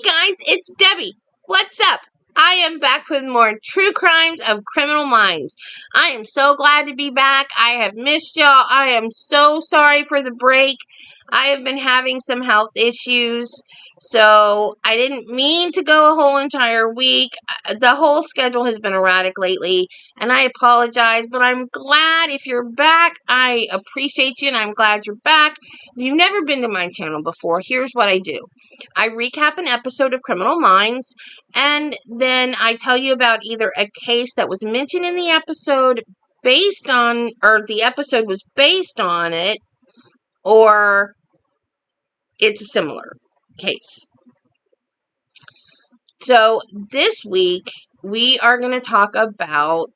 guys, it's Debbie. What's up? I am back with more true crimes of criminal minds. I am so glad to be back. I have missed y'all. I am so sorry for the break. I have been having some health issues, so I didn't mean to go a whole entire week. The whole schedule has been erratic lately, and I apologize, but I'm glad if you're back. I appreciate you, and I'm glad you're back. If you've never been to my channel before, here's what I do. I recap an episode of Criminal Minds, and then I tell you about either a case that was mentioned in the episode based on, or the episode was based on it, or it's a similar case. So this week, we are going to talk about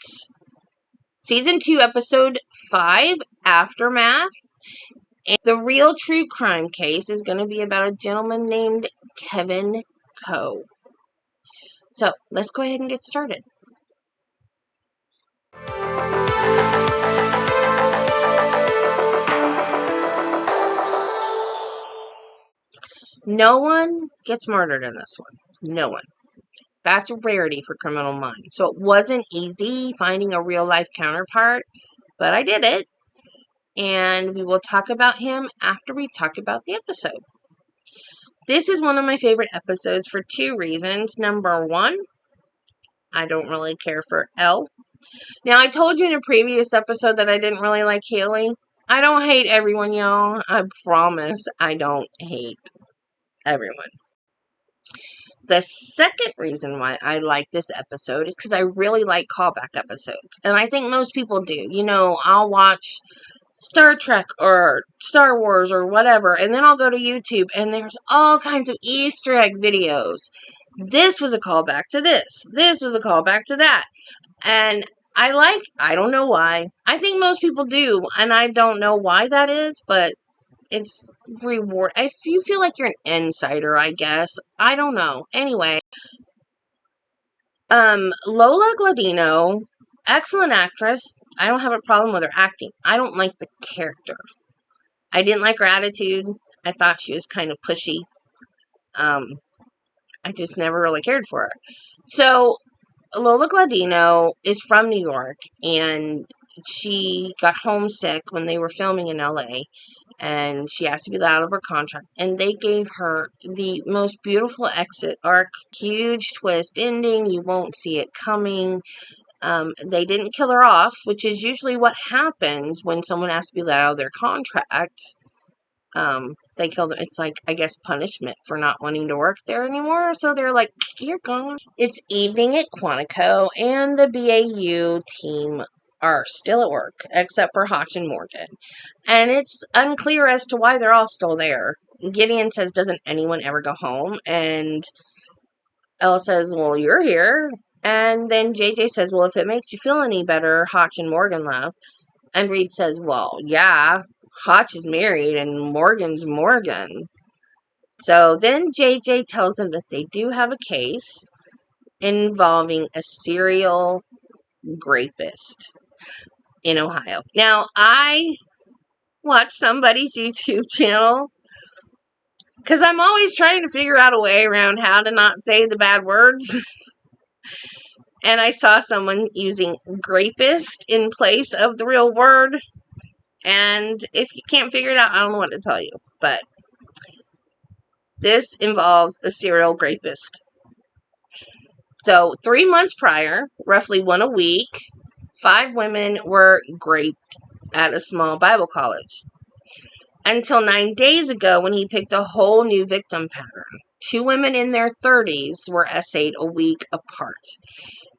Season 2, Episode 5, Aftermath. And the real true crime case is going to be about a gentleman named Kevin Coe. So, let's go ahead and get started. No one gets murdered in this one. No one. That's a rarity for Criminal Minds. So it wasn't easy finding a real life counterpart, but I did it. And we will talk about him after we talk about the episode. This is one of my favorite episodes for two reasons. Number one, I don't really care for Elle. Now, I told you in a previous episode that I didn't really like Haley. I don't hate everyone, y'all. I promise I don't hate everyone. The second reason why I like this episode is because I really like callback episodes. And I think most people do. You know, I'll watch Star Trek or Star Wars or whatever, and then I'll go to YouTube and there's all kinds of Easter egg videos. This was a callback to this. This was a callback to that. And I don't know why. I think most people do, and I don't know why that is, but it's reward. If you feel like you're an insider, I guess. I don't know. Anyway, Lola Glaudini, excellent actress. I don't have a problem with her acting. I don't like the character. I didn't like her attitude. I thought she was kind of pushy. I just never really cared for her. So, Lola Glaudini is from New York, and she got homesick when they were filming in LA, and she asked to be let out of her contract, and they gave her the most beautiful exit arc, huge twist ending, you won't see it coming. They didn't kill her off, which is usually what happens when someone has to be let out of their contract. They kill them. It's like, I guess, punishment for not wanting to work there anymore. So they're like, you're gone. It's evening at Quantico, and the BAU team are still at work, except for Hotch and Morgan. And it's unclear as to why they're all still there. Gideon says, doesn't anyone ever go home? And Elle says, well, you're here. And then JJ says, well, if it makes you feel any better, Hotch and Morgan left. And Reed says, well, yeah, Hotch is married and Morgan's Morgan. So then JJ tells them that they do have a case involving a serial rapist in Ohio. Now, I watch somebody's YouTube channel because I'm always trying to figure out a way around how to not say the bad words. And I saw someone using rapist in place of the real word. And if you can't figure it out, I don't know what to tell you. But this involves a serial rapist. So 3 months prior, roughly one a week, 5 women were raped at a small Bible college. Until 9 days ago, when he picked a whole new victim pattern. 2 women in their 30s were essayed a week apart.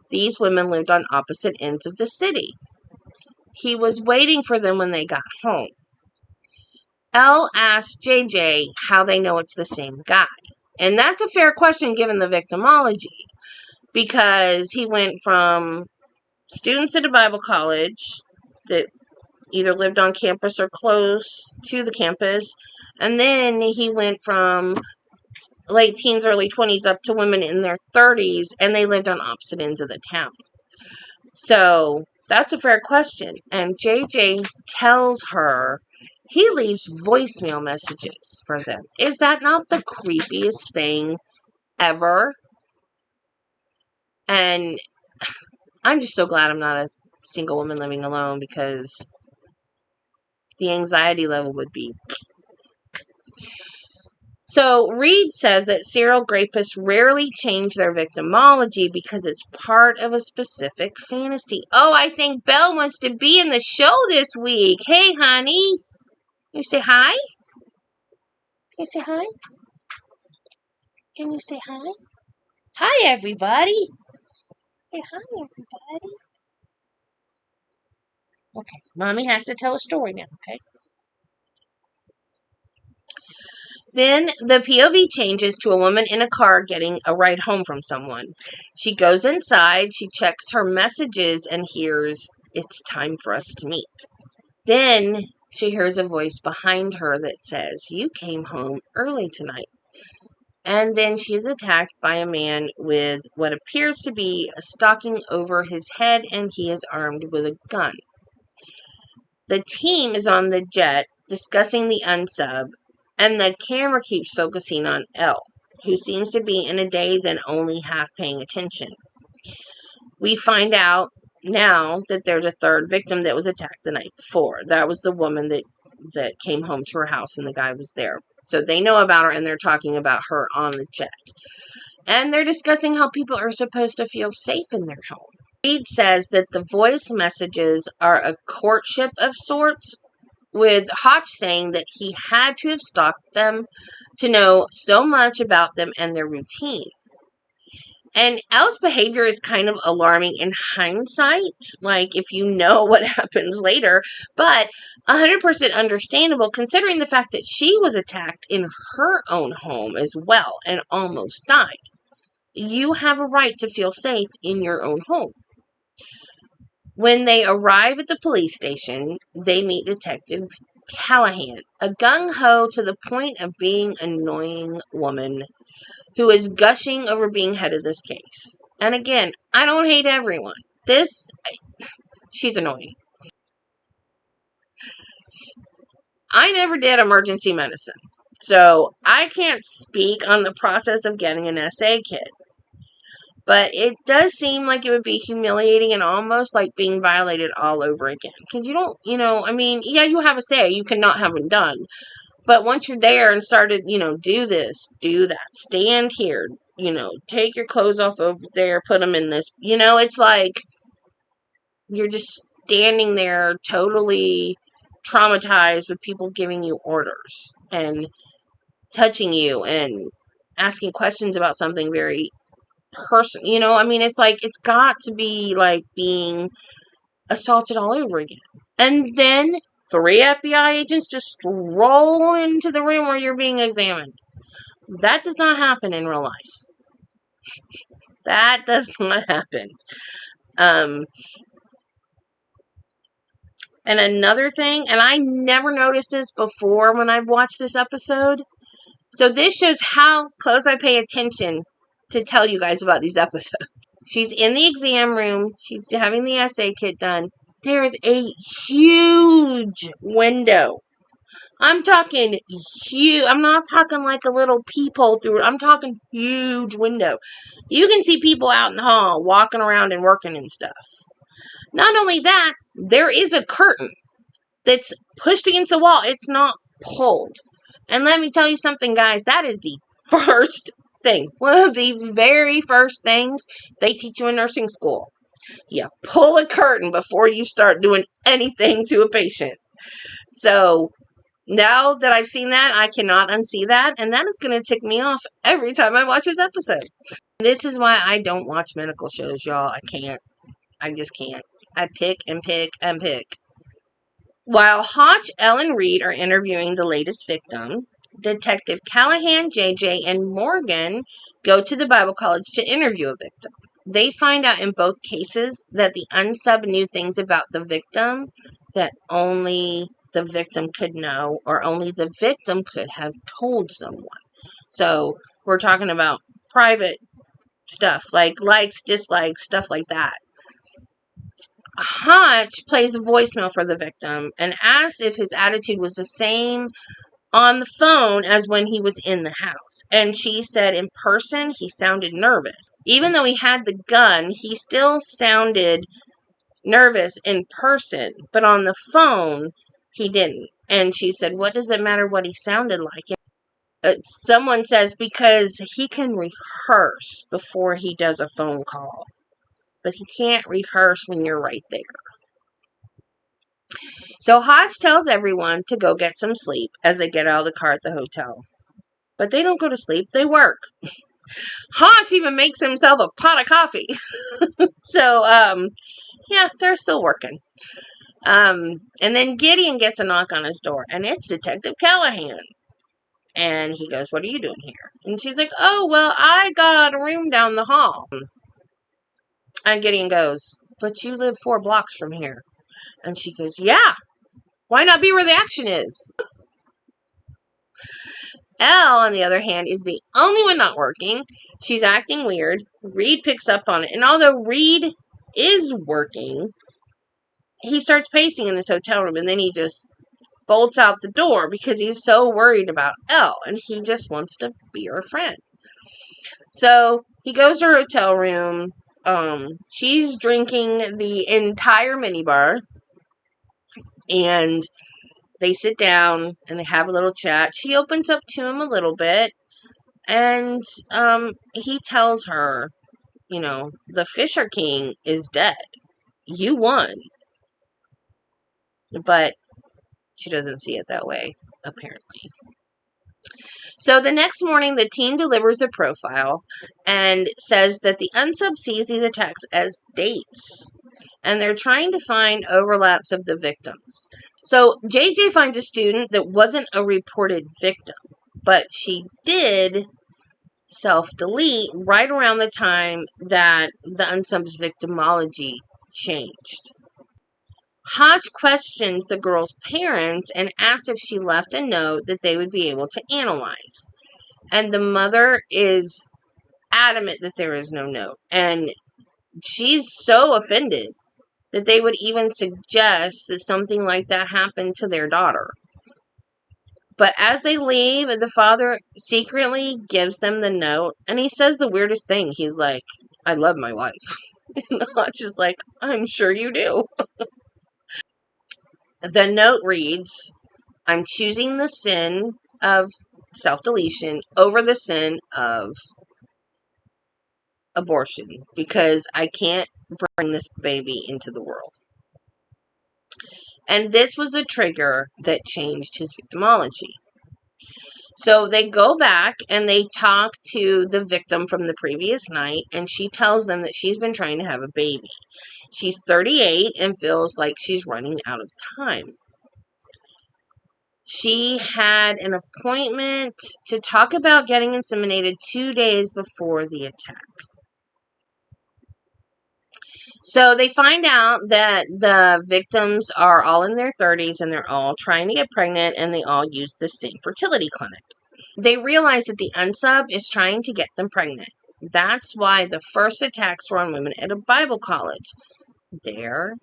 These women lived on opposite ends of the city. He was waiting for them when they got home. Elle asked JJ how they know it's the same guy. And that's a fair question given the victimology. Because he went from students at a Bible college that either lived on campus or close to the campus. And then he went from late teens, early 20s up to women in their 30s. And they lived on opposite ends of the town. So that's a fair question. And JJ tells her he leaves voicemail messages for them. Is that not the creepiest thing ever. And I'm just so glad I'm not a single woman living alone, because the anxiety level would be. So Reed says that serial rapists rarely change their victimology because it's part of a specific fantasy. Oh, I think Belle wants to be in the show this week. Hey, honey. You say hi? Can you say hi? Can you say hi? Hi, everybody. Say hi, everybody. Okay, Mommy has to tell a story now, okay? Then the POV changes to a woman in a car getting a ride home from someone. She goes inside, she checks her messages, and hears, "It's time for us to meet." Then she hears a voice behind her that says, "You came home early tonight." And then she is attacked by a man with what appears to be a stocking over his head, and he is armed with a gun. The team is on the jet discussing the unsub, and the camera keeps focusing on Elle, who seems to be in a daze and only half paying attention. We find out now that there's a third victim that was attacked the night before. That was the woman that came home to her house, and the guy was there. So they know about her, and they're talking about her on the jet. And they're discussing how people are supposed to feel safe in their home. Reed says that the voice messages are a courtship of sorts, with Hotch saying that he had to have stalked them to know so much about them and their routine. And Elle's behavior is kind of alarming in hindsight, like if you know what happens later, but 100% understandable considering the fact that she was attacked in her own home as well and almost died. You have a right to feel safe in your own home. When they arrive at the police station, they meet Detective Callahan, a gung-ho to the point of being annoying woman who is gushing over being head of this case. And again, I don't hate everyone. She's annoying. I never did emergency medicine, so I can't speak on the process of getting an SA kit. But it does seem like it would be humiliating and almost like being violated all over again. Because you don't, yeah, you have a say. You cannot have them done. But once you're there and started, do this, do that, stand here, take your clothes off over there, put them in this, it's like you're just standing there totally traumatized with people giving you orders and touching you and asking questions about something very person, it's like, it's got to be like being assaulted all over again. And then 3 FBI agents just stroll into the room where you're being examined. That does not happen in real life. That does not happen. And another thing, and I never noticed this before when I've watched this episode. So this shows how close I pay attention to tell you guys about these episodes. She's in the exam room. She's having the essay kit done. There is a huge window. I'm talking huge. I'm not talking like a little peephole through it. I'm talking huge window. You can see people out in the hall walking around and working and stuff. Not only that, there is a curtain that's pushed against the wall. It's not pulled. And let me tell you something, guys. That is the first thing. One of the very first things they teach you in nursing school. You pull a curtain before you start doing anything to a patient. So now that I've seen that, I cannot unsee that. And that is going to tick me off every time I watch this episode. This is why I don't watch medical shows, y'all. I can't. I just can't. I pick and pick and pick. While Hotch, Elle, and Reed are interviewing the latest victim, Detective Callahan, JJ, and Morgan go to the Bible College to interview a victim. They find out in both cases that the unsub knew things about the victim that only the victim could know, or only the victim could have told someone. So we're talking about private stuff, like likes, dislikes, stuff like that. Hotch plays a voicemail for the victim and asks if his attitude was the same on the phone as when he was in the house. And she said in person, he sounded nervous. Even though he had the gun, he still sounded nervous in person, but on the phone, he didn't. And she said, what does it matter what he sounded like? Someone says, because he can rehearse before he does a phone call, but he can't rehearse when you're right there. So Hodge tells everyone to go get some sleep as they get out of the car at the hotel. But they don't go to sleep, they work. Hodge even makes himself a pot of coffee. So, yeah, they're still working. And then Gideon gets a knock on his door, and it's Detective Callahan. And he goes, what are you doing here? And she's like, oh, well, I got a room down the hall. And Gideon goes, but you live 4 blocks from here. And she goes, yeah, why not be where the action is? Elle, on the other hand, is the only one not working. She's acting weird. Reed picks up on it. And although Reed is working, he starts pacing in his hotel room, and then he just bolts out the door because he's so worried about Elle, and he just wants to be her friend. So he goes to her hotel room. She's drinking the entire minibar, and they sit down and they have a little chat. She opens up to him a little bit, and he tells her, the Fisher King is dead. You won. But she doesn't see it that way, apparently. So the next morning, the team delivers a profile and says that the unsub sees these attacks as dates. And they're trying to find overlaps of the victims. So JJ finds a student that wasn't a reported victim, but she did self-delete right around the time that the unsub's victimology changed. Hodge questions the girl's parents and asks if she left a note that they would be able to analyze. And the mother is adamant that there is no note. And she's so offended that they would even suggest that something like that happened to their daughter. But as they leave, the father secretly gives them the note, and he says the weirdest thing. He's like, I love my wife. And Hodge is like, I'm sure you do. The note reads, I'm choosing the sin of self-deletion over the sin of abortion because I can't bring this baby into the world. And this was a trigger that changed his victimology. So they go back and they talk to the victim from the previous night, and she tells them that she's been trying to have a baby. She's 38 and feels like she's running out of time. She had an appointment to talk about getting inseminated 2 days before the attack. So they find out that the victims are all in their 30s and they're all trying to get pregnant, and they all use the same fertility clinic. They realize that the unsub is trying to get them pregnant. That's why the first attacks were on women at a Bible college. They're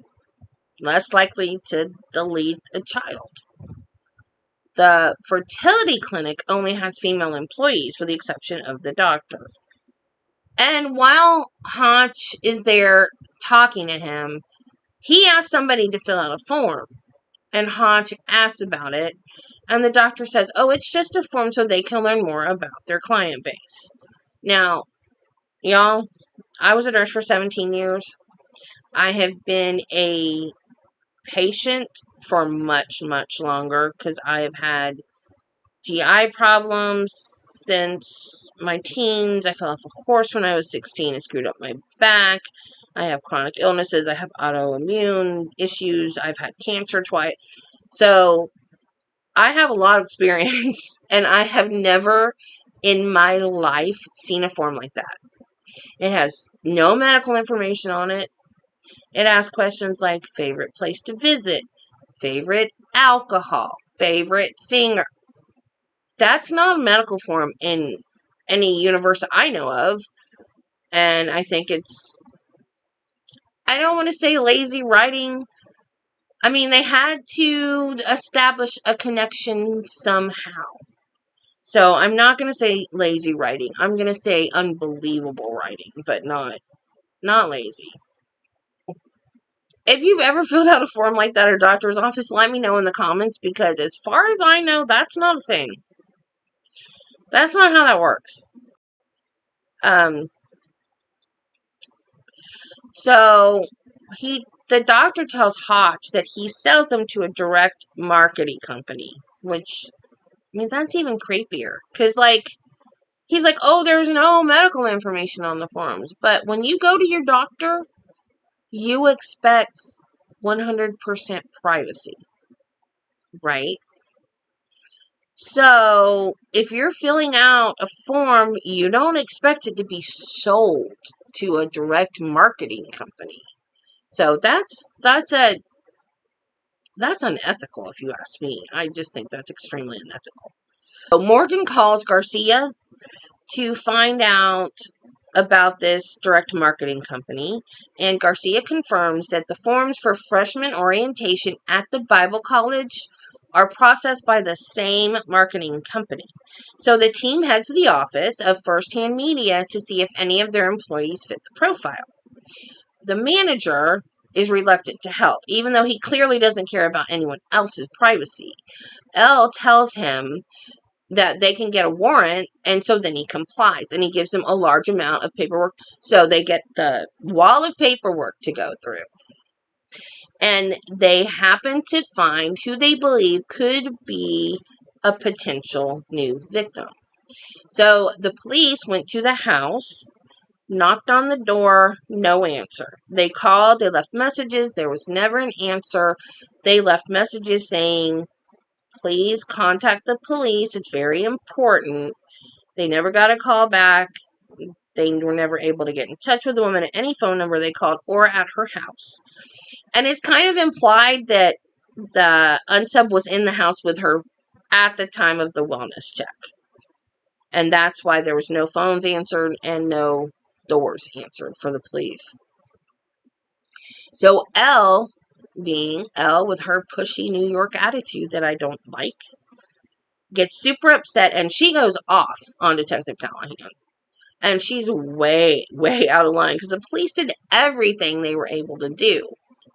less likely to delete a child. The fertility clinic only has female employees, with the exception of the doctor. And while Hodge is there talking to him, he asks somebody to fill out a form. And Hodge asks about it. And the doctor says, oh, it's just a form so they can learn more about their client base. Now, y'all, I was a nurse for 17 years. I have been a patient for much, much longer because I have had GI problems since my teens. I fell off a horse when I was 16 and screwed up my back. I have chronic illnesses. I have autoimmune issues. I've had cancer twice. So I have a lot of experience, and I have never in my life seen a form like that. It has no medical information on it. It asks questions like favorite place to visit, favorite alcohol, favorite singer. That's not a medical form in any universe I know of. And I think it's, I don't want to say lazy writing. I mean, they had to establish a connection somehow. So I'm not going to say lazy writing. I'm going to say unbelievable writing, but not lazy. If you've ever filled out a form like that at a doctor's office, let me know in the comments, because as far as I know, that's not a thing. That's not how that works. So the doctor tells Hotch that he sells them to a direct marketing company, which, I mean, that's even creepier. Because, like, he's like, oh, there's no medical information on the forms. But when you go to your doctor, you expect 100% privacy, right? So if you're filling out a form, you don't expect it to be sold to a direct marketing company. So that's unethical, if you ask me. I just think that's extremely unethical. So Morgan calls Garcia to find out about this direct marketing company, and Garcia confirms that the forms for freshman orientation at the Bible College are processed by the same marketing company. So the team heads to the office of First Hand Media to see if any of their employees fit the profile. The manager is reluctant to help, even though he clearly doesn't care about anyone else's privacy. Elle tells him that they can get a warrant, and so then he complies, and he gives them a large amount of paperwork. So they get the wall of paperwork to go through. And they happen to find who they believe could be a potential new victim. So the police went to the house, knocked on the door, no answer. They called, they left messages, there was never an answer. They left messages saying, please contact the police, it's very important. They never got a call back. They were never able to get in touch with the woman at any phone number they called or at her house. And it's kind of implied that the unsub was in the house with her at the time of the wellness check. And that's why there was no phones answered and no doors answered for the police. So Elle, being Elle with her pushy New York attitude that I don't like, gets super upset, and she goes off on Detective Callahan. And she's way, way out of line, because the police did everything they were able to do.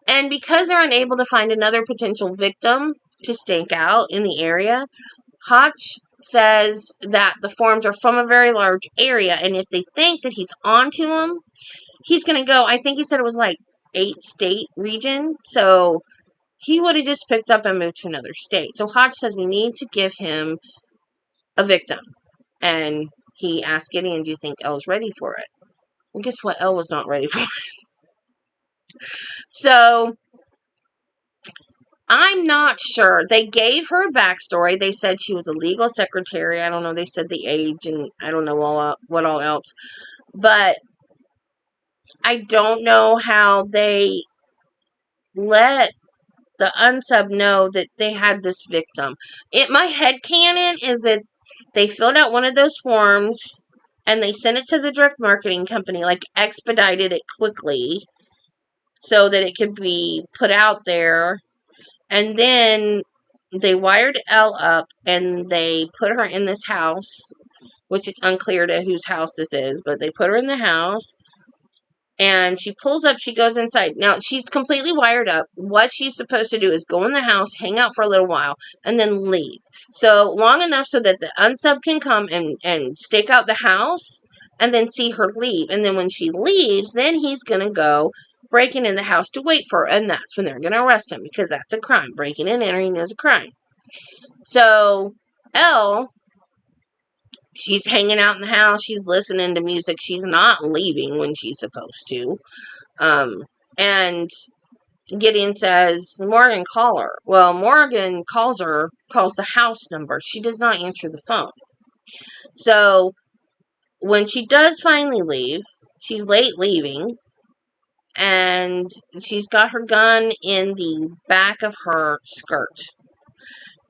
And because they're unable to find another potential victim to stake out in the area, Hotch says that the forms are from a very large area, and if they think that he's onto them, he's going to go, I think he said it was like 8-state region, so he would have just picked up and moved to another state. So Hotch says we need to give him a victim. And he asked Gideon, do you think Elle's ready for it? Well, guess what? Elle was not ready for it. So I'm not sure. They gave her a backstory. They said she was a legal secretary. I don't know. They said the age, and I don't know what all else. But I don't know how they let the unsub know that they had this victim. My headcanon is that they filled out one of those forms and they sent it to the direct marketing company, like expedited it quickly so that it could be put out there. And then they wired Elle up and they put her in this house, which it's unclear to whose house this is, but they put her in the house. And she pulls up, she goes inside. Now, she's completely wired up. What she's supposed to do is go in the house, hang out for a little while, and then leave. So, long enough so that the unsub can come and stake out the house, and then see her leave. And then when she leaves, then he's going to go breaking in the house to wait for her. And that's when they're going to arrest him, because that's a crime. Breaking and entering is a crime. So, Elle, she's hanging out in the house. She's listening to music. She's not leaving when she's supposed to. And Gideon says, Morgan, call her. Well, Morgan calls the house number. She does not answer the phone. So when she does finally leave, she's late leaving. And she's got her gun in the back of her skirt.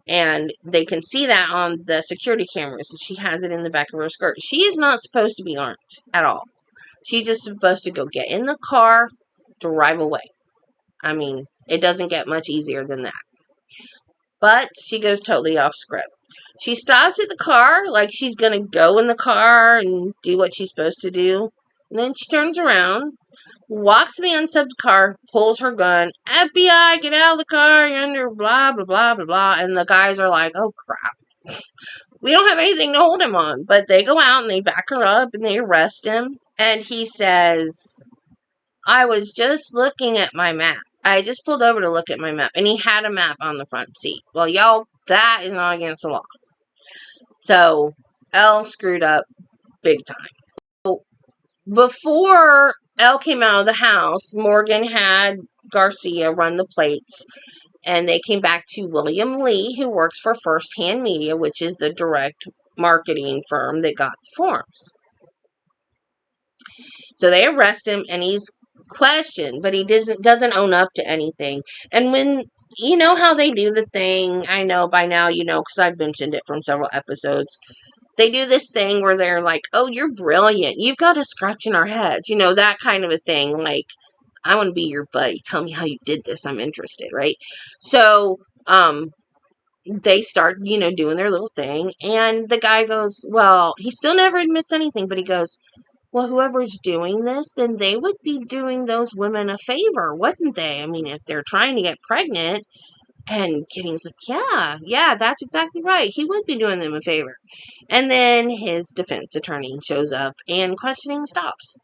And they can see that on the security cameras. She has it in the back of her skirt. She is not supposed to be armed at all. She's just supposed to go get in the car, drive away. I mean, It doesn't get much easier than that. But she goes totally off script. She stops at the car like she's going to go in the car and do what she's supposed to do. And then she turns around, walks to the unsubbed car, pulls her gun. FBI, get out of the car. You're under blah, blah, blah, blah, blah. And the guys are like, oh, crap. We don't have anything to hold him on. But they go out and they back her up and they arrest him. And he says, I was just looking at my map. I just pulled over to look at my map. And he had a map on the front seat. Well, y'all, that is not against the law. So, Elle screwed up big time. So, before Elle came out of the house, Morgan had Garcia run the plates. And they came back to William Lee, who works for First Hand Media, which is the direct marketing firm that got the forms. So they arrest him, and he's questioned, but he doesn't own up to anything. And when, you know how they do the thing, I know by now you know because I've mentioned it from several episodes, they do this thing where they're like, oh, you're brilliant, you've got a scratch in our heads, you know, that kind of a thing, like, I want to be your buddy, tell me how you did this, I'm interested, right? So, they start, you know, doing their little thing, and the guy goes, well, he still never admits anything, but he goes, well, whoever's doing this, then they would be doing those women a favor, wouldn't they? I mean, if they're trying to get pregnant. And Gideon's like, yeah, that's exactly right. He would be doing them a favor. And then his defense attorney shows up and questioning stops.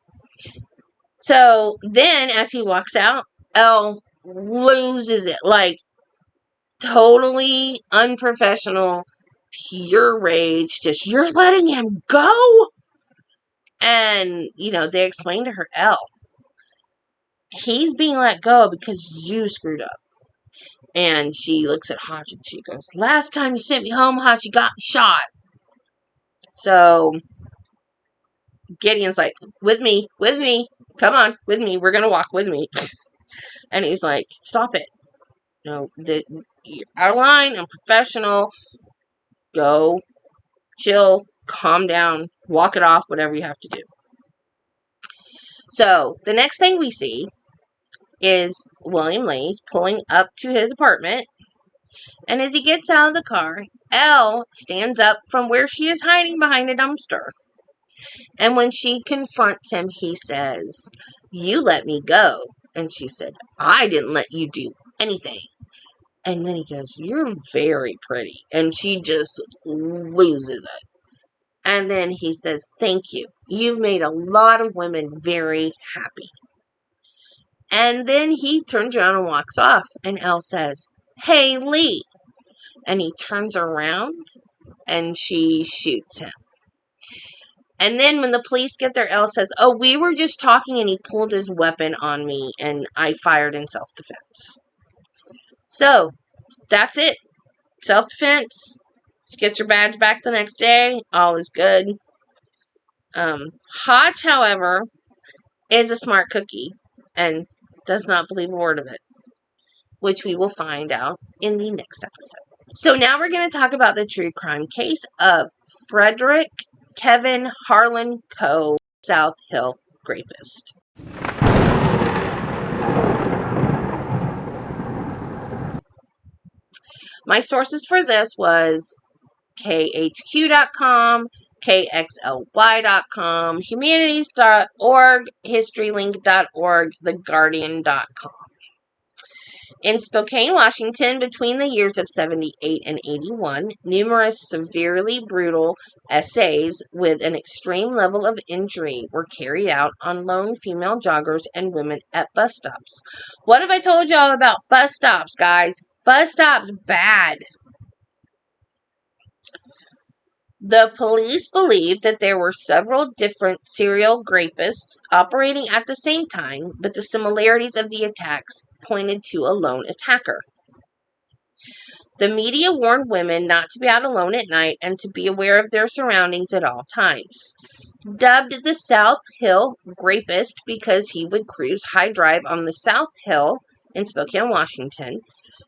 So then as he walks out, Elle loses it. Like, totally unprofessional, pure rage. Just, you're letting him go? And, you know, they explain to her, Elle, he's being let go because you screwed up. And she looks at Hodge and she goes, last time you sent me home, Hodge, you got me shot. So Gideon's like, with me, come on, with me, we're going to walk with me. And he's like, stop it. No, you're out of line, I'm professional. Go, chill, calm down, walk it off, whatever you have to do. So the next thing we see is William Lee's pulling up to his apartment. And as he gets out of the car, Elle stands up from where she is hiding behind a dumpster. And when she confronts him, he says, you let me go. And she said, I didn't let you do anything. And then he goes, you're very pretty. And she just loses it. And then he says, thank you. You've made a lot of women very happy. And then he turns around and walks off. And Elle says, hey, Lee. And he turns around and she shoots him. And then when the police get there, Elle says, oh, we were just talking and he pulled his weapon on me and I fired in self-defense. So, that's it. Self-defense. She gets her badge back the next day. All is good. Hodge, however, is a smart cookie and does not believe a word of it, which we will find out in the next episode. So now we're going to talk about the true crime case of Frederick Kevin Harlan Coe, South Hill rapist. My sources for this was khq.com, kxly.com, humanities.org, historylink.org, theguardian.com. In Spokane, Washington, between the years of 78 and 81, numerous severely brutal essays with an extreme level of injury were carried out on lone female joggers and women at bus stops. What have I told y'all about bus stops, guys? Bus stops, bad. The police believed that there were several different serial rapists operating at the same time, but the similarities of the attacks pointed to a lone attacker. The media warned women not to be out alone at night and to be aware of their surroundings at all times. Dubbed the South Hill Rapist because he would cruise high drive on the South Hill in Spokane, Washington,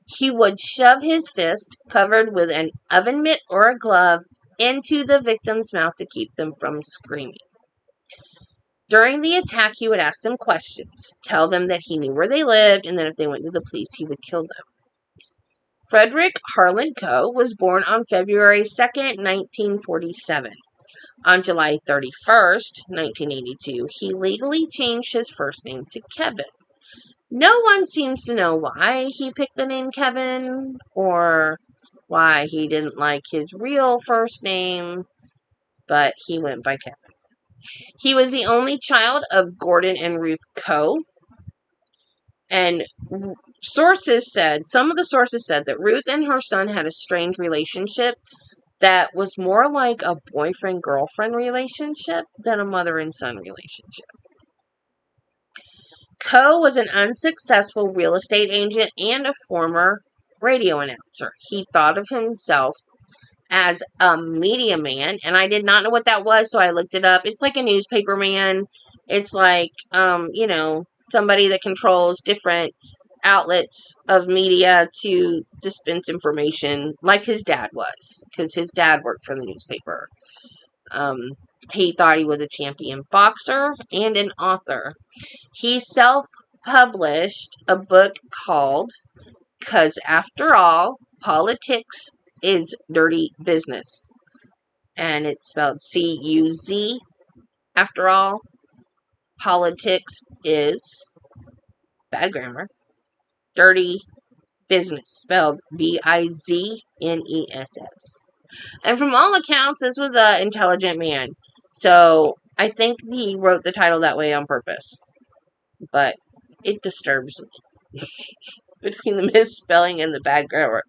he would shove his fist, covered with an oven mitt or a glove, into the victim's mouth to keep them from screaming. During the attack, he would ask them questions, tell them that he knew where they lived, and that if they went to the police, he would kill them. Frederick Harlan Coe was born on February 2nd, 1947. On July 31st, 1982, he legally changed his first name to Kevin. No one seems to know why he picked the name Kevin or why he didn't like his real first name, but he went by Kevin. He was the only child of Gordon and Ruth Coe, and some of the sources said that Ruth and her son had a strange relationship that was more like a boyfriend-girlfriend relationship than a mother and son relationship. Coe was an unsuccessful real estate agent and a former radio announcer. He thought of himself as a media man, and I did not know what that was, so I looked it up. It's like a newspaper man. It's like, somebody that controls different outlets of media to dispense information, like his dad was, because his dad worked for the newspaper. He thought he was a champion boxer and an author. He self-published a book called "'Cause After All, Politics is Dirty Business." And it's spelled C-U-Z. After all, politics is, bad grammar, dirty business, spelled B-I-Z-N-E-S-S. And from all accounts, this was an intelligent man. So I think he wrote the title that way on purpose. But it disturbs me. Between the misspelling and the bad grammar.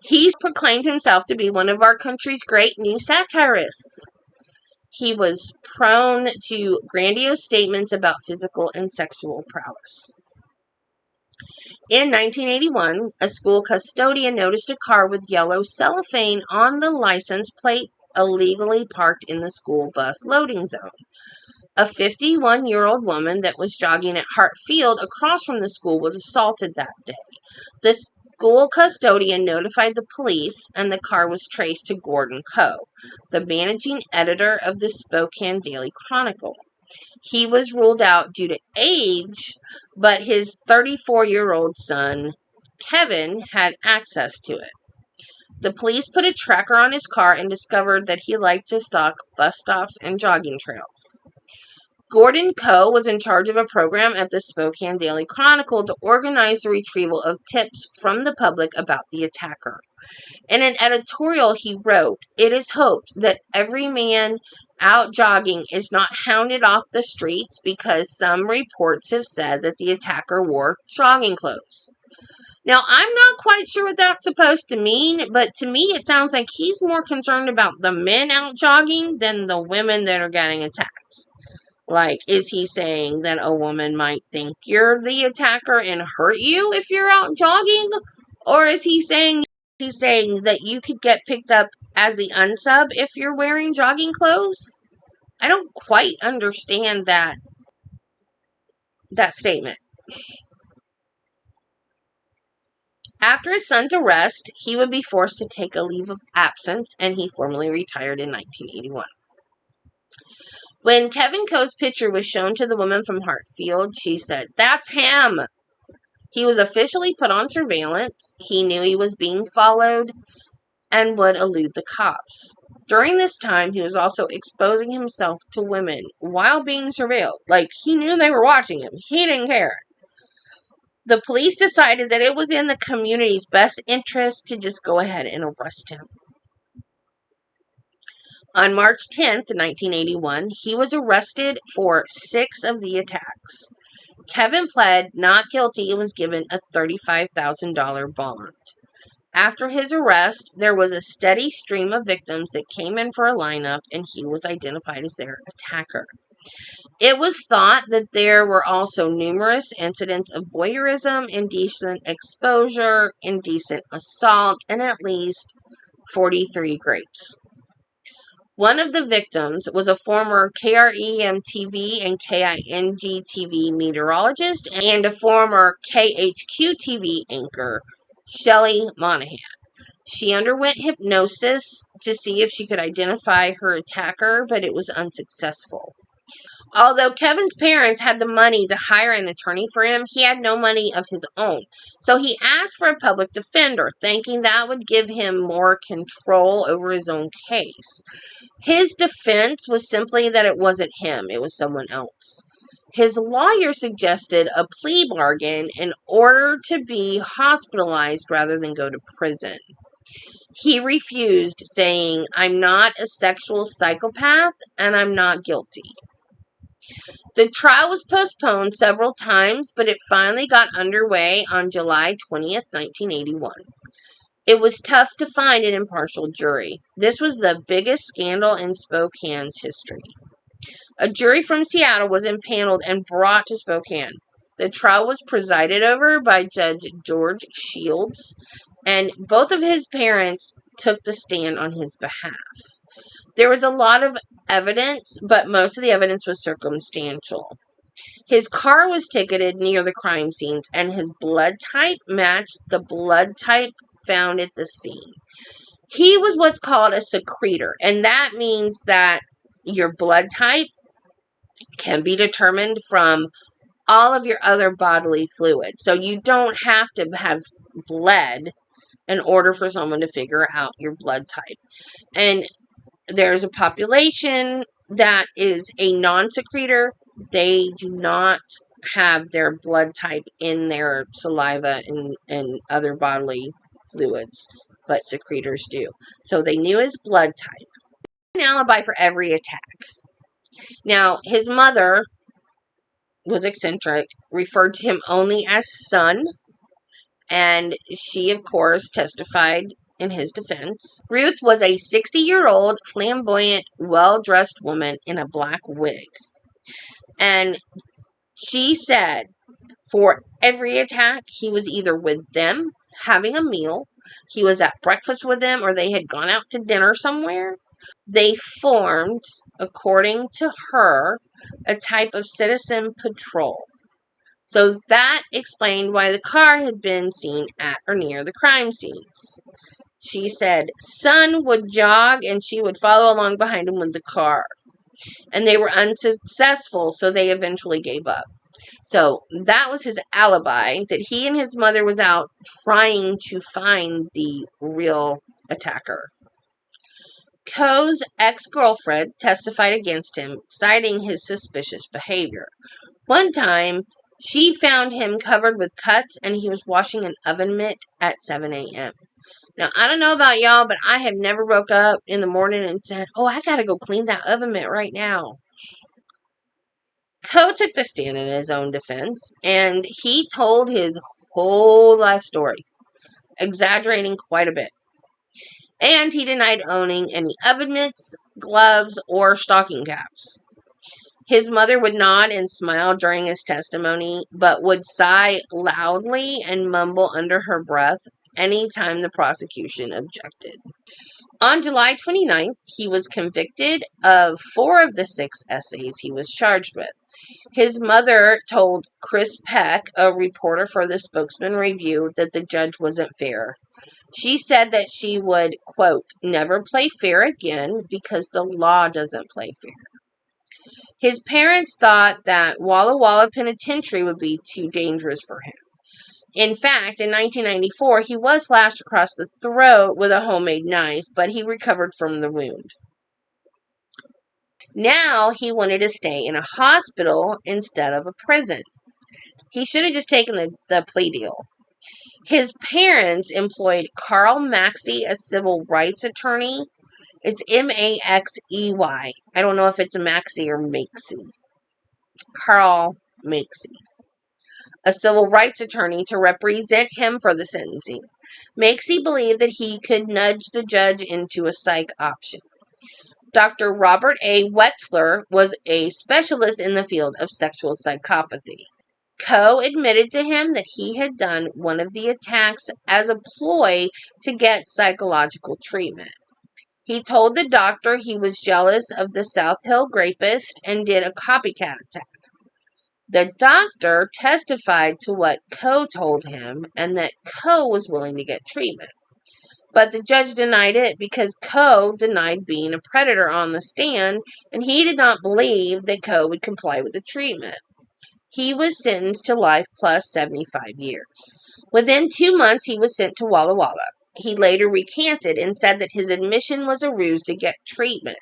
He proclaimed himself to be one of our country's great new satirists. He was prone to grandiose statements about physical and sexual prowess. In 1981, a school custodian noticed a car with yellow cellophane on the license plate illegally parked in the school bus loading zone. A 51-year-old woman that was jogging at Hart Field across from the school was assaulted that day. The school custodian notified the police, and the car was traced to Gordon Coe, the managing editor of the Spokane Daily Chronicle. He was ruled out due to age, but his 34-year-old son, Kevin, had access to it. The police put a tracker on his car and discovered that he liked to stalk bus stops and jogging trails. Gordon Coe was in charge of a program at the Spokane Daily Chronicle to organize the retrieval of tips from the public about the attacker. In an editorial he wrote, "It is hoped that every man out jogging is not hounded off the streets because some reports have said that the attacker wore jogging clothes." Now, I'm not quite sure what that's supposed to mean, but to me it sounds like he's more concerned about the men out jogging than the women that are getting attacked. Like, is he saying that a woman might think you're the attacker and hurt you if you're out jogging? Or is he saying that you could get picked up as the unsub if you're wearing jogging clothes? I don't quite understand that statement. After his son's arrest, he would be forced to take a leave of absence, and he formally retired in 1981. When Kevin Coe's picture was shown to the woman from Hartfield, she said, "That's him." He was officially put on surveillance. He knew he was being followed and would elude the cops. During this time, he was also exposing himself to women while being surveilled. Like, he knew they were watching him. He didn't care. The police decided that it was in the community's best interest to just go ahead and arrest him. On March 10th, 1981, he was arrested for 6 of the attacks. Kevin pled not guilty and was given a $35,000 bond. After his arrest, there was a steady stream of victims that came in for a lineup, and he was identified as their attacker. It was thought that there were also numerous incidents of voyeurism, indecent exposure, indecent assault, and at least 43 rapes. One of the victims was a former KREM-TV and KING-TV meteorologist and a former KHQ-TV anchor, Shelley Monahan. She underwent hypnosis to see if she could identify her attacker, but it was unsuccessful. Although Kevin's parents had the money to hire an attorney for him, he had no money of his own. So he asked for a public defender, thinking that would give him more control over his own case. His defense was simply that it wasn't him, it was someone else. His lawyer suggested a plea bargain in order to be hospitalized rather than go to prison. He refused, saying, "I'm not a sexual psychopath and I'm not guilty." The trial was postponed several times, but it finally got underway on July 20th, 1981. It was tough to find an impartial jury. This was the biggest scandal in Spokane's history. A jury from Seattle was impaneled and brought to Spokane. The trial was presided over by Judge George Shields, and both of his parents took the stand on his behalf. There was a lot of evidence, but most of the evidence was circumstantial. His car was ticketed near the crime scenes, and his blood type matched the blood type found at the scene. He was what's called a secretor, and that means that your blood type can be determined from all of your other bodily fluids. So you don't have to have bled in order for someone to figure out your blood type. And there's a population that is a non-secretor. They do not have their blood type in their saliva and other bodily fluids, but secretors do. So they knew his blood type. An alibi for every attack. Now, his mother was eccentric, referred to him only as son, and she, of course, testified in his defense. Ruth was a 60-year-old, flamboyant, well-dressed woman in a black wig. And she said for every attack, he was either with them having a meal, he was at breakfast with them, or they had gone out to dinner somewhere. They formed, according to her, a type of citizen patrol. So that explained why the car had been seen at or near the crime scenes. She said son would jog and she would follow along behind him with the car. And they were unsuccessful, so they eventually gave up. So that was his alibi, that he and his mother was out trying to find the real attacker. Coe's ex-girlfriend testified against him, citing his suspicious behavior. One time, she found him covered with cuts and he was washing an oven mitt at 7 a.m. Now, I don't know about y'all, but I have never woke up in the morning and said, "Oh, I gotta go clean that oven mitt right now." Coe took the stand in his own defense, and he told his whole life story, exaggerating quite a bit. And he denied owning any oven mitts, gloves, or stocking caps. His mother would nod and smile during his testimony, but would sigh loudly and mumble under her breath anytime the prosecution objected. On July 29th, he was convicted of 4 of the 6 essays he was charged with. His mother told Chris Peck, a reporter for the Spokesman Review, that the judge wasn't fair. She said that she would, quote, "never play fair again because the law doesn't play fair." His parents thought that Walla Walla Penitentiary would be too dangerous for him. In fact, in 1994, he was slashed across the throat with a homemade knife, but he recovered from the wound. Now he wanted to stay in a hospital instead of a prison. He should have just taken the plea deal. His parents employed Carl Maxey, a civil rights attorney. It's Maxey. I don't know if it's a Maxey or Maxey. Carl Maxey, a civil rights attorney, to represent him for the sentencing. Maxey believed that he could nudge the judge into a psych option. Dr. Robert A. Wetzler was a specialist in the field of sexual psychopathy. Coe admitted to him that he had done one of the attacks as a ploy to get psychological treatment. He told the doctor he was jealous of the South Hill rapist and did a copycat attack. The doctor testified to what Coe told him and that Coe was willing to get treatment. But the judge denied it because Coe denied being a predator on the stand, and he did not believe that Coe would comply with the treatment. He was sentenced to life plus 75 years. Within 2 months, he was sent to Walla Walla. He later recanted and said that his admission was a ruse to get treatment.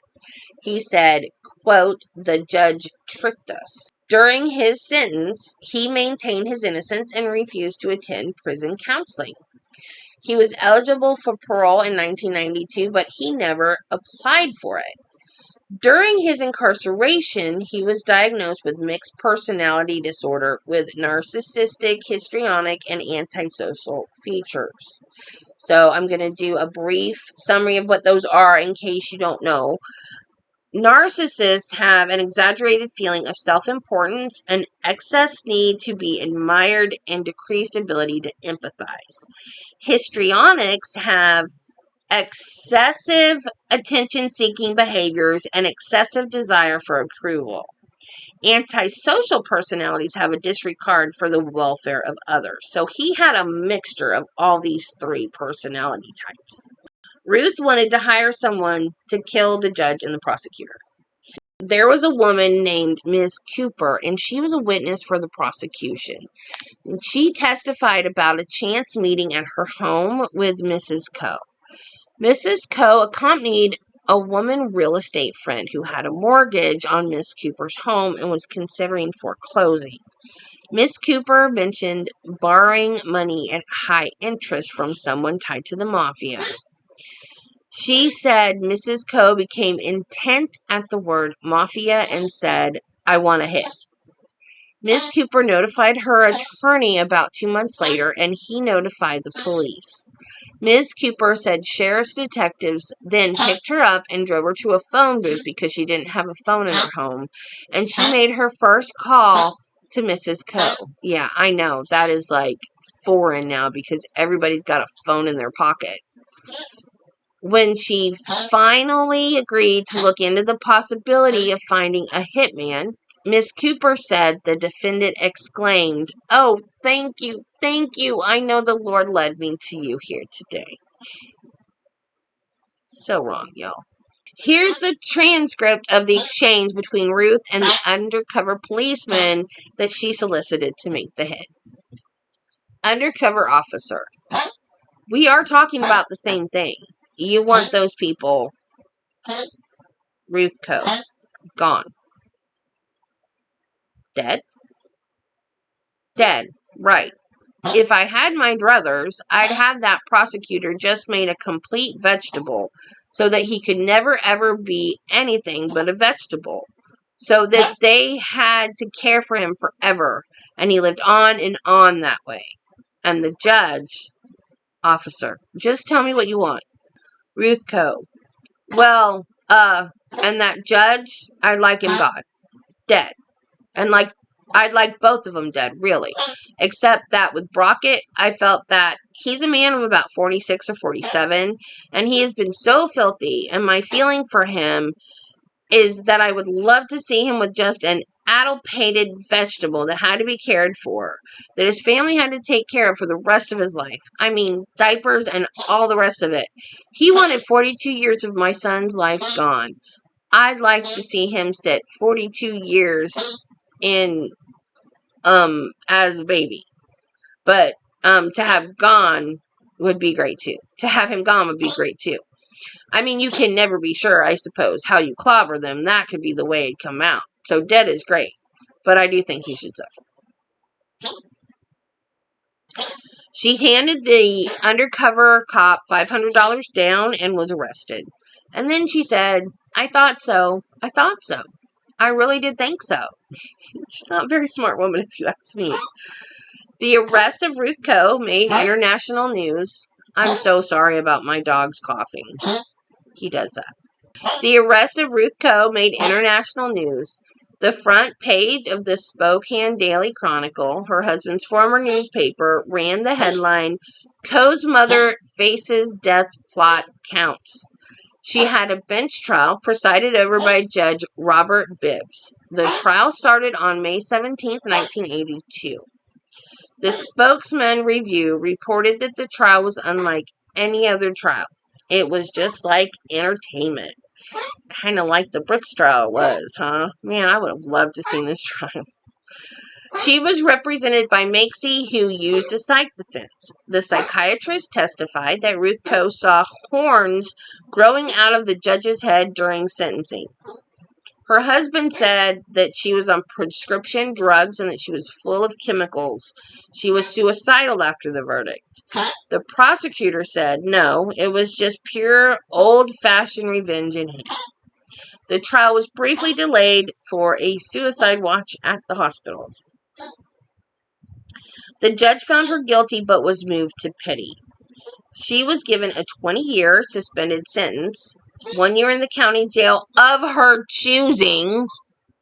He said, quote, "The judge tricked us." During his sentence, he maintained his innocence and refused to attend prison counseling. He was eligible for parole in 1992, but he never applied for it. During his incarceration, he was diagnosed with mixed personality disorder with narcissistic, histrionic, and antisocial features. So I'm going to do a brief summary of what those are in case you don't know. Narcissists have an exaggerated feeling of self-importance, an excess need to be admired, and decreased ability to empathize. Histrionics have excessive attention-seeking behaviors and excessive desire for approval. Antisocial personalities have a disregard for the welfare of others. So he had a mixture of all these three personality types. Ruth wanted to hire someone to kill the judge and the prosecutor. There was a woman named Ms. Cooper, and she was a witness for the prosecution. And she testified about a chance meeting at her home with Mrs. Coe. Mrs. Coe accompanied a woman real estate friend who had a mortgage on Miss Cooper's home and was considering foreclosing. Miss Cooper mentioned borrowing money at high interest from someone tied to the mafia. She said Mrs. Coe became intent at the word mafia and said, "I want a hit." Miss Cooper notified her attorney about 2 months later, and he notified the police. Ms. Cooper said sheriff's detectives then picked her up and drove her to a phone booth because she didn't have a phone in her home, and she made her first call to Mrs. Coe. Yeah, I know, that is like foreign now because everybody's got a phone in their pocket. When she finally agreed to look into the possibility of finding a hitman, Miss Cooper said the defendant exclaimed, "Oh, thank you, I know the Lord led me to you here today." So wrong, y'all. Here's the transcript of the exchange between Ruth and the undercover policeman that she solicited to make the hit. Undercover officer: "We are talking about the same thing. You want those people." Ruth Coe: "Gone." "Dead?" "Dead, right. If I had my druthers, I'd have that prosecutor just made a complete vegetable so that he could never ever be anything but a vegetable. So that they had to care for him forever, and he lived on and on that way." And the judge: "Officer, just tell me what you want." Ruth Coe: "Well, and that judge, I'd like him gone. Dead. And I'd like both of them dead, really. Except that with Brockett, I felt that he's a man of about 46 or 47, and he has been so filthy, and my feeling for him is that I would love to see him with just an addle-pated vegetable that had to be cared for, that his family had to take care of for the rest of his life. I mean, diapers and all the rest of it. He wanted 42 years of my son's life gone. I'd like to see him sit 42 years in as a baby. But to have gone would be great too. To have him gone would be great too. I mean, you can never be sure, I suppose, how you clobber them. That could be the way it'd come out. So dead is great. But I do think he should suffer." She handed the undercover cop $500 down and was arrested. And then she said, "I thought so. I thought so. I really did think so." She's not a very smart woman, if you ask me. The arrest of Ruth Coe made international news. I'm so sorry about my dog's coughing. He does that. The arrest of Ruth Coe made international news. The front page of the Spokane Daily Chronicle, her husband's former newspaper, ran the headline, "Coe's mother faces death plot counts." She had a bench trial presided over by Judge Robert Bibbs. The trial started on May 17, 1982. The Spokesman Review reported that the trial was unlike any other trial. It was just like entertainment. Kind of like the Brooks trial was, huh? Man, I would have loved to see this trial. She was represented by Makesy, who used a psych defense. The psychiatrist testified that Ruth Coe saw horns growing out of the judge's head during sentencing. Her husband said that she was on prescription drugs and that she was full of chemicals. She was suicidal after the verdict. The prosecutor said no, it was just pure old-fashioned revenge and hate. The trial was briefly delayed for a suicide watch at the hospital. The judge found her guilty but was moved to pity. She was given a 20-year suspended sentence, 1 year in the county jail of her choosing.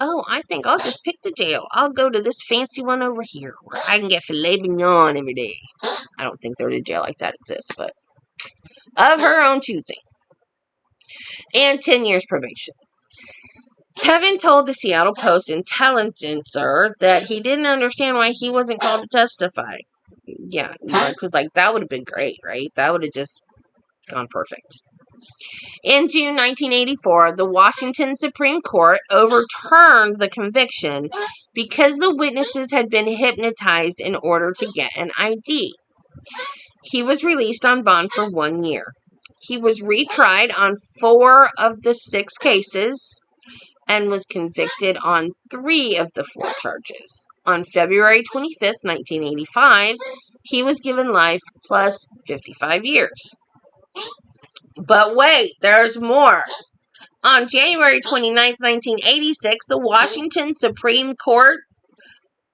Oh, I think I'll just pick the jail. I'll go to this fancy one over here where I can get filet mignon every day. I don't think there's a jail like that exists, but of her own choosing. And 10 years probation. Kevin told the Seattle Post-Intelligencer that he didn't understand why he wasn't called to testify. Yeah, because that would have been great, right? That would have just gone perfect. In June 1984, the Washington Supreme Court overturned the conviction because the witnesses had been hypnotized in order to get an ID. He was released on bond for 1 year. He was retried on 4 of the 6 cases and was convicted on 3 of the 4 charges. On February 25th, 1985, he was given life plus 55 years. But wait, there's more. On January 29th, 1986, the Washington Supreme Court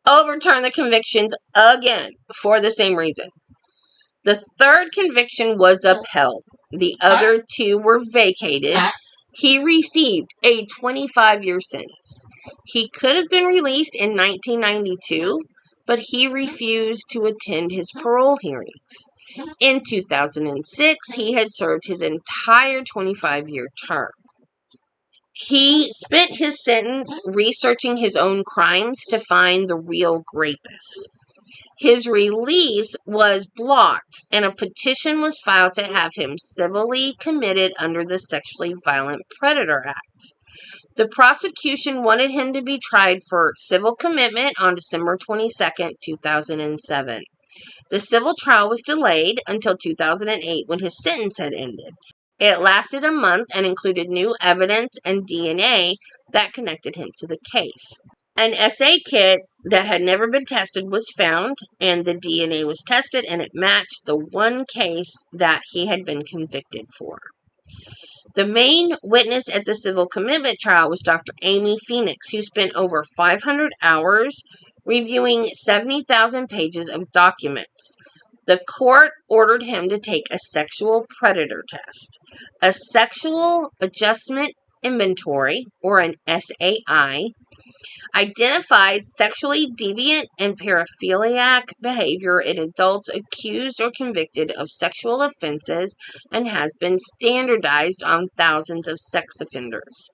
overturned the convictions again for the same reason. The 3rd conviction was upheld. The other 2 were vacated. He received a 25-year sentence. He could have been released in 1992, but he refused to attend his parole hearings. In 2006, he had served his entire 25-year term. He spent his sentence researching his own crimes to find the real rapist. His release was blocked, and a petition was filed to have him civilly committed under the Sexually Violent Predator Act. The prosecution wanted him to be tried for civil commitment on December 22nd, 2007. The civil trial was delayed until 2008 when his sentence had ended. It lasted a month and included new evidence and DNA that connected him to the case. An SA kit that had never been tested was found, and the DNA was tested, and it matched the one case that he had been convicted for. The main witness at the civil commitment trial was Dr. Amy Phoenix, who spent over 500 hours reviewing 70,000 pages of documents. The court ordered him to take a sexual predator test. A sexual adjustment inventory, or an SAI, identifies sexually deviant and paraphiliac behavior in adults accused or convicted of sexual offenses and has been standardized on thousands of sex offenders.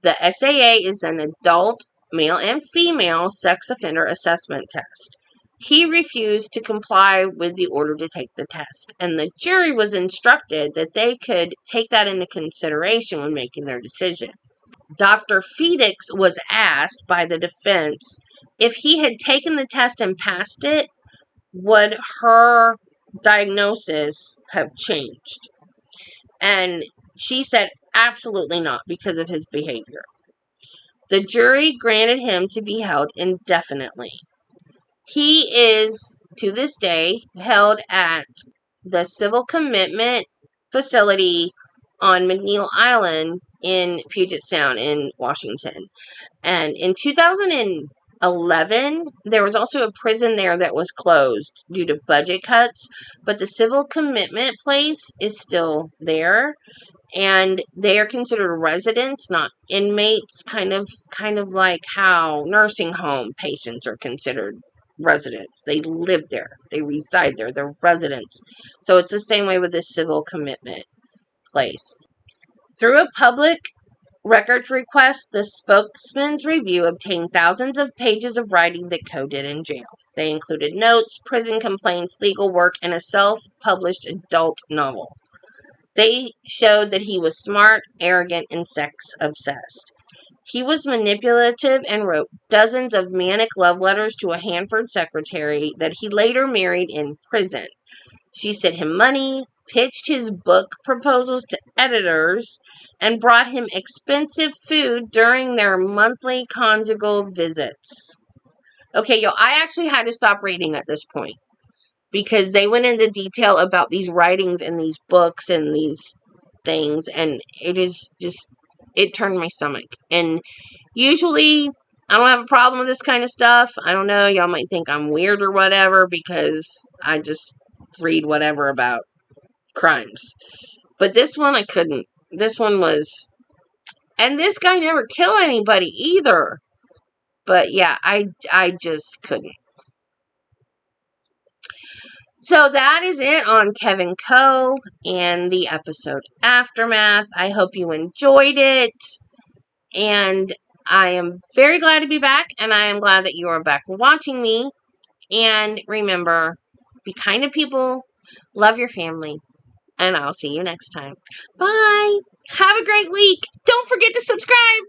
The SAA is an adult, male and female, sex offender assessment test. He refused to comply with the order to take the test, and the jury was instructed that they could take that into consideration when making their decision. Dr. Phoenix was asked by the defense if he had taken the test and passed it, would her diagnosis have changed? And she said absolutely not because of his behavior. The jury granted him to be held indefinitely. He is, to this day, held at the Civil Commitment Facility on McNeil Island in Puget Sound in Washington. And in 2011, there was also a prison there that was closed due to budget cuts, but the civil commitment place is still there, and they are considered residents, not inmates, kind of like how nursing home patients are considered residents. They live there, they reside there, they're residents. So it's the same way with this civil commitment place. Through a public Records request the spokesman's review obtained thousands of pages of writing that Coe did in jail. They included notes, prison complaints, legal work, and a self-published adult novel. They showed that he was smart, arrogant, and sex-obsessed. He was manipulative and wrote dozens of manic love letters to a Hanford secretary that he later married in prison. She sent him money, pitched his book proposals to editors, and brought him expensive food during their monthly conjugal visits. Okay, yo, I actually had to stop reading at this point because they went into detail about these writings and these books and these things, and it turned my stomach. And usually, I don't have a problem with this kind of stuff. I don't know, y'all might think I'm weird or whatever because I just read whatever about crimes. But this one, I couldn't. This one was... And this guy never killed anybody either. But yeah, I just couldn't. So that is it on Kevin Coe and the episode Aftermath. I hope you enjoyed it. And I am very glad to be back. And I am glad that you are back watching me. And remember, be kind to people. Love your family. And I'll see you next time. Bye. Have a great week. Don't forget to subscribe.